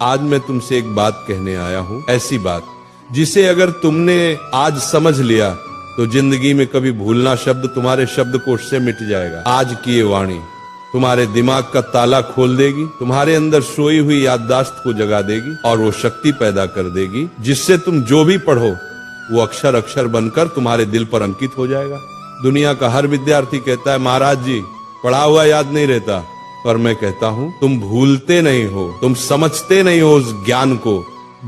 आज मैं तुमसे एक बात कहने आया हूँ, ऐसी बात जिसे अगर तुमने आज समझ लिया तो जिंदगी में कभी भूलना शब्द तुम्हारे शब्दकोश से मिट जाएगा। आज की ये वाणी तुम्हारे दिमाग का ताला खोल देगी, तुम्हारे अंदर सोई हुई याददाश्त को जगा देगी और वो शक्ति पैदा कर देगी जिससे तुम जो भी पढ़ो वो अक्षर अक्षर बनकर तुम्हारे दिल पर अंकित हो जाएगा। दुनिया का हर विद्यार्थी कहता है महाराज जी पढ़ा हुआ याद नहीं रहता, पर मैं कहता हूँ तुम भूलते नहीं हो, तुम समझते नहीं हो उस ज्ञान को।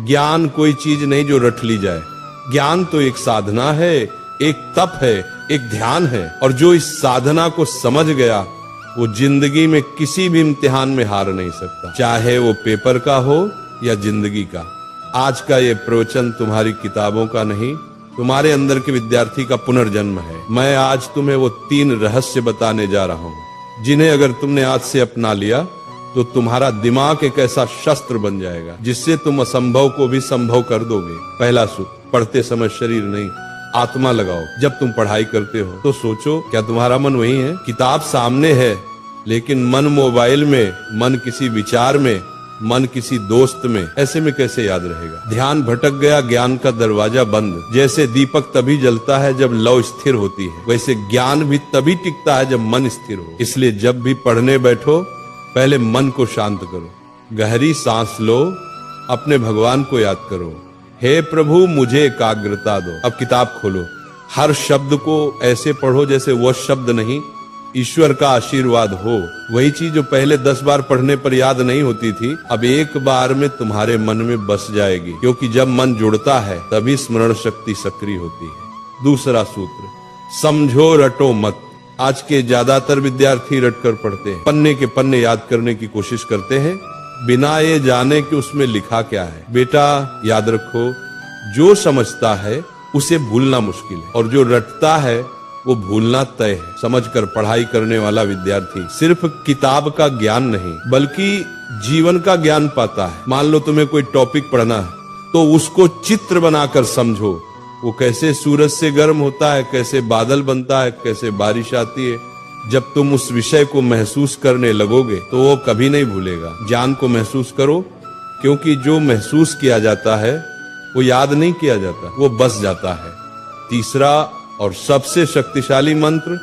ज्ञान कोई चीज नहीं जो रट ली जाए, ज्ञान तो एक साधना है, एक तप है, एक ध्यान है, और जो इस साधना को समझ गया वो जिंदगी में किसी भी इम्तिहान में हार नहीं सकता, चाहे वो पेपर का हो या जिंदगी का। आज का ये प्रवचन तुम्हारी किताबों का नहीं, तुम्हारे अंदर के विद्यार्थी का पुनर्जन्म है। मैं आज तुम्हें वो 3 रहस्य बताने जा रहा हूँ जिन्हें अगर तुमने आज से अपना लिया तो तुम्हारा दिमाग एक ऐसा शस्त्र बन जाएगा जिससे तुम असंभव को भी संभव कर दोगे। पहला सूत्र, पढ़ते समय शरीर नहीं आत्मा लगाओ। जब तुम पढ़ाई करते हो तो सोचो क्या तुम्हारा मन वही है? किताब सामने है लेकिन मन मोबाइल में, मन किसी विचार में, मन किसी दोस्त में, ऐसे में कैसे याद रहेगा? ध्यान भटक गया, ज्ञान का दरवाजा बंद। जैसे दीपक तभी जलता है जब लौ स्थिर होती है, वैसे ज्ञान भी तभी टिकता है जब मन स्थिर हो। इसलिए जब भी पढ़ने बैठो पहले मन को शांत करो, गहरी सांस लो, अपने भगवान को याद करो, हे प्रभु मुझे एकाग्रता दो। अब किताब खोलो, हर शब्द को ऐसे पढ़ो जैसे वह शब्द नहीं ईश्वर का आशीर्वाद हो। वही चीज जो पहले 10 बार पढ़ने पर याद नहीं होती थी अब एक बार में तुम्हारे मन में बस जाएगी, क्योंकि जब मन जुड़ता है तभी स्मरण शक्ति सक्रिय होती है। दूसरा सूत्र, समझो रटो मत। आज के ज्यादातर विद्यार्थी रटकर पढ़ते हैं, पन्ने के पन्ने याद करने की कोशिश करते हैं बिना ये जाने कि उसमें लिखा क्या है। बेटा याद रखो, जो समझता है उसे भूलना मुश्किल है और जो रटता है वो भूलना तय है। समझकर पढ़ाई करने वाला विद्यार्थी सिर्फ किताब का ज्ञान नहीं बल्कि जीवन का ज्ञान पाता है। मान लो तुम्हें कोई टॉपिक पढ़ना है तो उसको चित्र बनाकर समझो, वो कैसे सूरज से गर्म होता है, कैसे बादल बनता है, कैसे बारिश आती है। जब तुम उस विषय को महसूस करने लगोगे तो वो कभी नहीं भूलेगा। ज्ञान को महसूस करो, क्योंकि जो महसूस किया जाता है वो याद नहीं किया जाता, वो बस जाता है। तीसरा और सबसे शक्तिशाली मंत्र,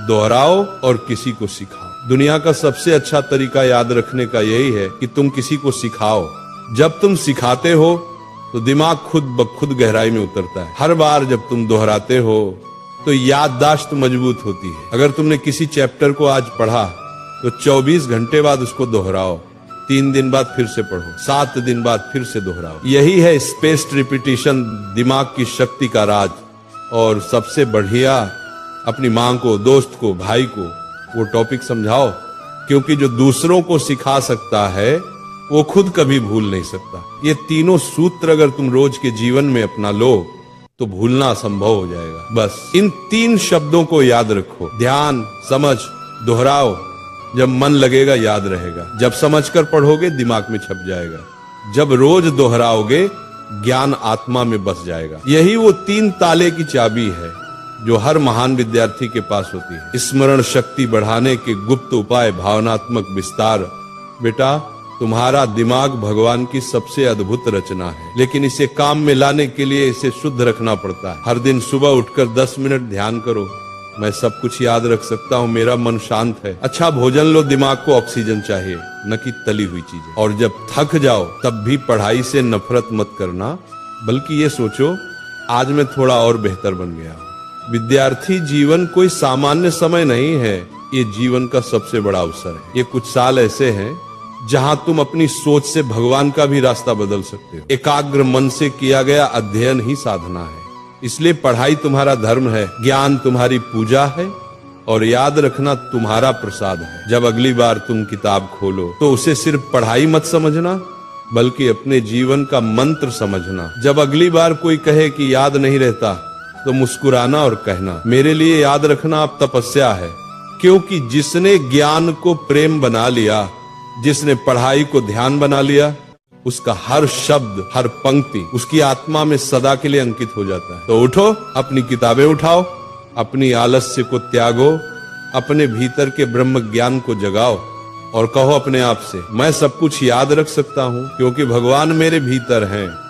दोहराओ और किसी को सिखाओ। दुनिया का सबसे अच्छा तरीका याद रखने का यही है कि तुम किसी को सिखाओ। जब तुम सिखाते हो तो दिमाग खुद ब खुद गहराई में उतरता है। हर बार जब तुम दोहराते हो तो याददाश्त मजबूत होती है। अगर तुमने किसी चैप्टर को आज पढ़ा तो 24 घंटे बाद उसको दोहराओ, 3 दिन बाद फिर से पढ़ो, 7 दिन बाद फिर से दोहराओ। यही है स्पेस्ड रिपीटिशन, दिमाग की शक्ति का राज। और सबसे बढ़िया, अपनी माँ को, दोस्त को, भाई को वो टॉपिक समझाओ, क्योंकि जो दूसरों को सिखा सकता है वो खुद कभी भूल नहीं सकता। ये तीनों सूत्र अगर तुम रोज के जीवन में अपना लो तो भूलना संभव हो जाएगा। बस इन 3 शब्दों को याद रखो, ध्यान, समझ, दोहराओ। जब मन लगेगा याद रहेगा, जब समझकर पढ़ोगे दिमाग में छप जाएगा, जब रोज दोहराओगे ज्ञान आत्मा में बस जाएगा। यही वो 3 ताले की चाबी है जो हर महान विद्यार्थी के पास होती है। स्मरण शक्ति बढ़ाने के गुप्त उपाय, भावनात्मक विस्तार। बेटा तुम्हारा दिमाग भगवान की सबसे अद्भुत रचना है, लेकिन इसे काम में लाने के लिए इसे शुद्ध रखना पड़ता है। हर दिन सुबह उठकर 10 मिनट ध्यान करो, मैं सब कुछ याद रख सकता हूँ, मेरा मन शांत है। अच्छा भोजन लो, दिमाग को ऑक्सीजन चाहिए, न कि तली हुई चीजें। और जब थक जाओ तब भी पढ़ाई से नफरत मत करना, बल्कि ये सोचो आज मैं थोड़ा और बेहतर बन गया। विद्यार्थी जीवन कोई सामान्य समय नहीं है, ये जीवन का सबसे बड़ा अवसर है। ये कुछ साल ऐसे हैं जहां तुम अपनी सोच से भगवान का भी रास्ता बदल सकते हो। एकाग्र मन से किया गया अध्ययन ही साधना है। इसलिए पढ़ाई तुम्हारा धर्म है, ज्ञान तुम्हारी पूजा है और याद रखना तुम्हारा प्रसाद है। जब अगली बार तुम किताब खोलो तो उसे सिर्फ पढ़ाई मत समझना बल्कि अपने जीवन का मंत्र समझना। जब अगली बार कोई कहे कि याद नहीं रहता तो मुस्कुराना और कहना, मेरे लिए याद रखना अब तपस्या है। क्योंकि जिसने ज्ञान को प्रेम बना लिया, जिसने पढ़ाई को ध्यान बना लिया, उसका हर शब्द, हर पंक्ति उसकी आत्मा में सदा के लिए अंकित हो जाता है। तो उठो, अपनी किताबें उठाओ, अपनी आलस्य को त्यागो, अपने भीतर के ब्रह्म ज्ञान को जगाओ और कहो अपने आप से, मैं सब कुछ याद रख सकता हूँ क्योंकि भगवान मेरे भीतर हैं।